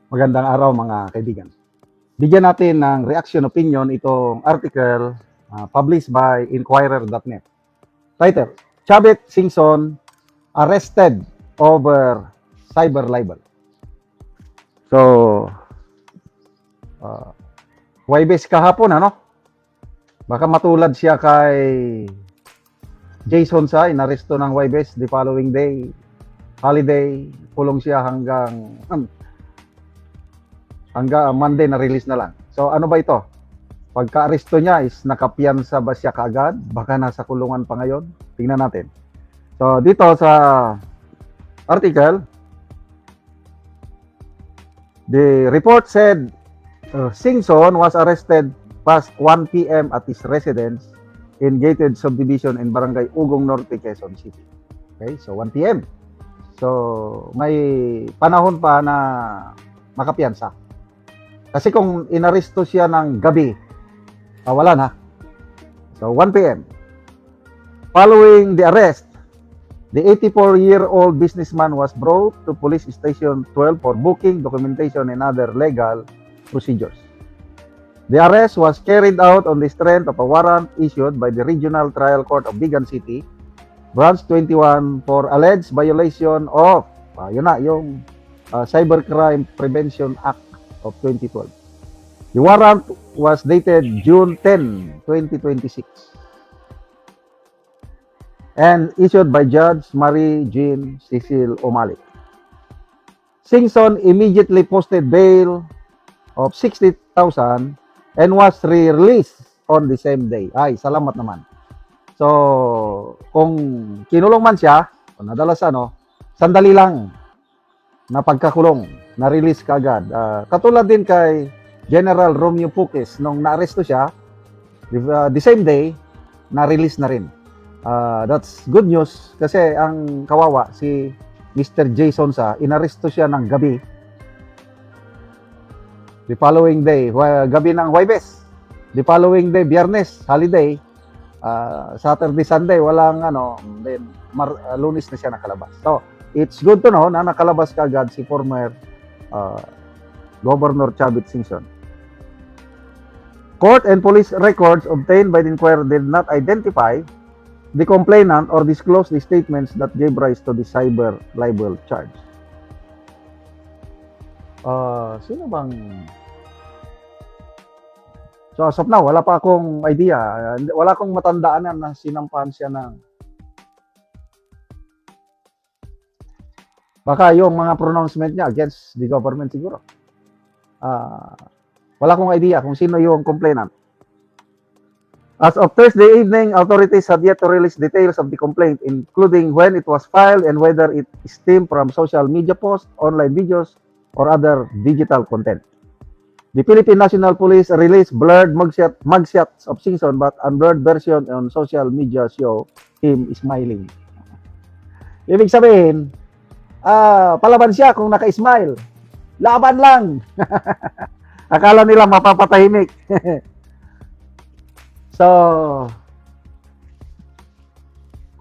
Magandang araw mga kaibigan. Bigyan natin ng reaction opinion itong article published by Inquirer.net. Title, Chavit Singson arrested over cyber libel. So, Huwebes kahapon, ano? Baka matulad siya kay Jason sa inaresto ng Huwebes the following day, holiday, kulong siya hanggang Monday na release na lang. So ano ba ito? Pagka-aresto niya is nakapiyansa ba siya kaagad? Baka nasa kulungan pa ngayon? Tingnan natin. So dito sa article, the report said Singson was arrested past 1 p.m. at his residence in gated subdivision in Barangay Ugong Norte, Quezon City. Okay, so 1 p.m. So may panahon pa na makapiyansa. Kasi kung inaresto siya ng gabi, wala na. So 1 p.m. Following the arrest, the 84-year-old businessman was brought to Police Station 12 for booking, documentation, and other legal procedures. The arrest was carried out on the strength of a warrant issued by the Regional Trial Court of Bigan City, Branch 21, for alleged violation of yung Cybercrime Prevention Act of 2012. The warrant was dated June 10, 2026 and issued by Judge Marie Jean Cecil O'Malley. Singson immediately posted bail of 60,000 and was released on the same day. Ay, salamat naman. So, kung kinulong man siya, kung nadalas sandali lang na pagkakulong, na-release kaagad. Katulad din kay General Romeo Puques, nung na-aresto siya, the same day, na-release na rin. That's good news kasi ang kawawa, si Mr. Jason sa, inaresto siya ng gabi. The following day, gabi ng Huwebes. The following day, Biyernes, holiday. Saturday, Sunday, walang then Lunes na siya nakalabas. So, it's good to know na nakalabas kaagad si former Governor Chavit Singson. Court and police records obtained by the inquiry did not identify the complainant or disclose the statements that gave rise to the cyber libel charge. Sino bang... So as of now, wala pa akong idea. Wala akong matandaan na sinampahan siya ng... Baka yung mga pronouncement niya against the government siguro. Wala akong idea kung sino yung complainant. As of Thursday evening, authorities had yet to release details of the complaint, including when it was filed and whether it stemmed from social media posts, online videos, or other digital content. The Philippine National Police released blurred mugshots of Singson, but unblurred version on social media show him smiling. Ibig sabihin, palaban siya kung naka-smile. Laban lang. Akala nila mapapatahimik. So,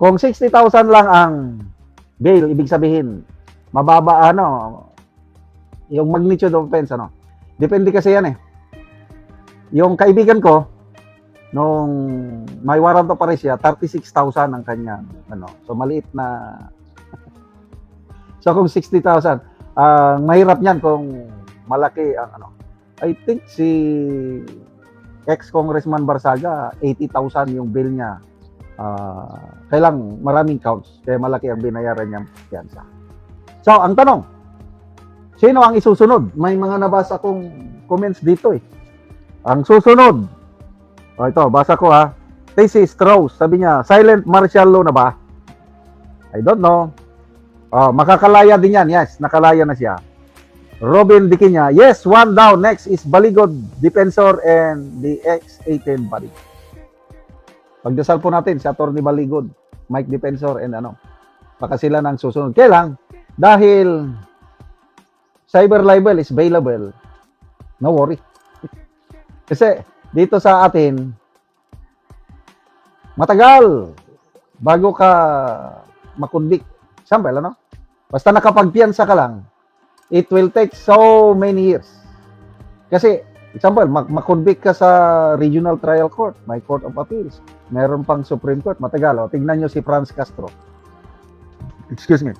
kung 60,000 lang ang bail, ibig sabihin, mababa yung magnitude of offense, Depende kasi yan eh. Yung kaibigan ko, nung may warrant of arrest siya, 36,000 ang kanyang, So, maliit na... So, kung 60,000, mahirap niyan kung malaki ang I think si ex-congressman Barsaga, 80,000 yung bill niya. Kailang maraming counts, kaya malaki ang binayaran niyang piyansa. So, ang tanong, sino ang isusunod? May mga nabasa kong comments dito eh. Ang susunod, ito, basa ko Stacey Strauss, sabi niya, silent martial law na ba? I don't know. Makakalaya din yan. Yes, nakalaya na siya. Robin Diquinya, yes, one down. Next is Baligod Defensor and the X-18 body. Pagdasal po natin si Atty. Baligod, Mike Defensor and baka sila nang susunod. Kailang, dahil cyber libel is bailable, no worry. Kasi dito sa atin, matagal bago ka makundik. Sample, basta nakapagpiyansa ka lang, It will take so many years. Kasi, example, makonvict ka sa Regional Trial Court, may Court of Appeals, meron pang Supreme Court, matagal. O, tignan nyo si Franz Castro. Excuse me.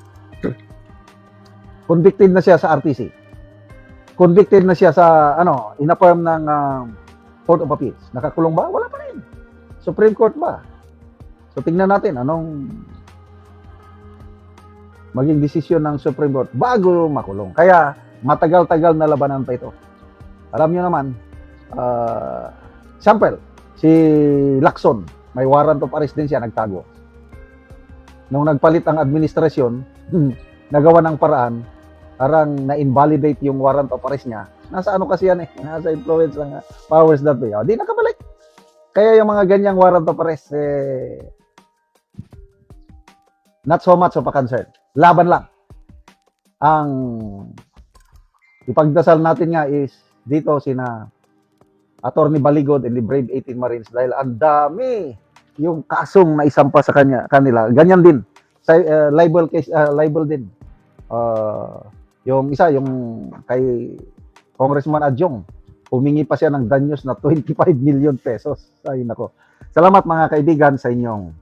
Convicted na siya sa RTC. Convicted na siya sa, inaffirm ng Court of Appeals. Nakakulong ba? Wala pa rin. Supreme Court ba? So, tingnan natin anong maging desisyon ng Supreme Court bago makulong. Kaya, matagal-tagal na labanan pa ito. Alam nyo naman, example, si Lacson, may warrant of arrest din siya, nagtago. Nung nagpalit ang administrasyon, nagawa ng paraan, parang na-invalidate yung warrant of arrest niya. Nasa ano kasi yan nasa influence ng powers that be. Di nakabalik. Kaya yung mga ganyang warrant of arrest, not so much of a concern. Laban lang. Ang ipagdasal natin nga is dito sina Attorney Baligod and the Brave 18 Marines dahil ang dami yung kasong naisampa sa kanila. Ganyan din. Libel case, libel din. Yung isa, yung kay Congressman Adjong, humingi pa siya ng danyos na 25 million pesos. Ay nako. Salamat mga kaibigan sa inyong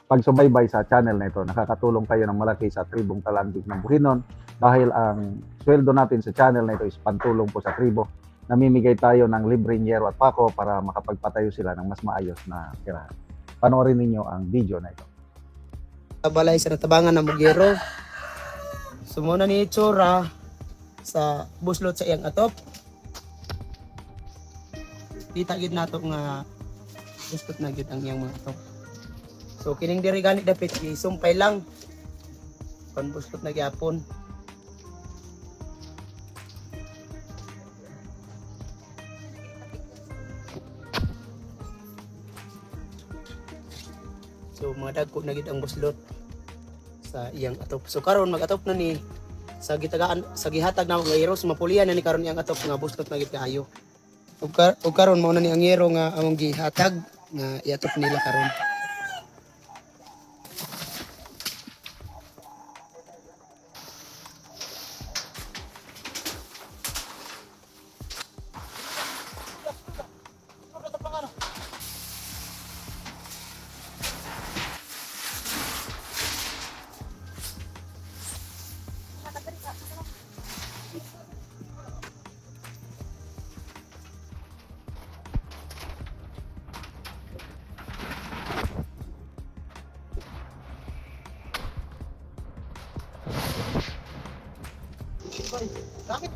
pagsubaybay sa channel na ito. Nakakatulong kayo ng malaki sa tribong Talandig ng Bukidnon dahil ang sweldo natin sa channel na ito is pantulong po sa tribo. Namimigay tayo ng libreng yero at pako para makapagpatayo sila ng mas maayos na tirahan. Panoorin ninyo ang video na ito. Balay sa natabangan ng Bugero. Sumuna ni Chora sa buslot sa iyang atop. Kita gid nato nga buslot na gid ang iyang mga atop. So kining diri gani dapat isumpay lang. Kan buslot na gyapon. So mga dagko na gid ang buslot sa iyang atop. So karon mag-atop na ni sa gitagaan sa gihatag na mga hero sa mapulian na ni karon iyang atop nga buslot na gid kaayo. Ug karon mao na ni ang hero nga among gihatag nga iatop nila karon. Bakit?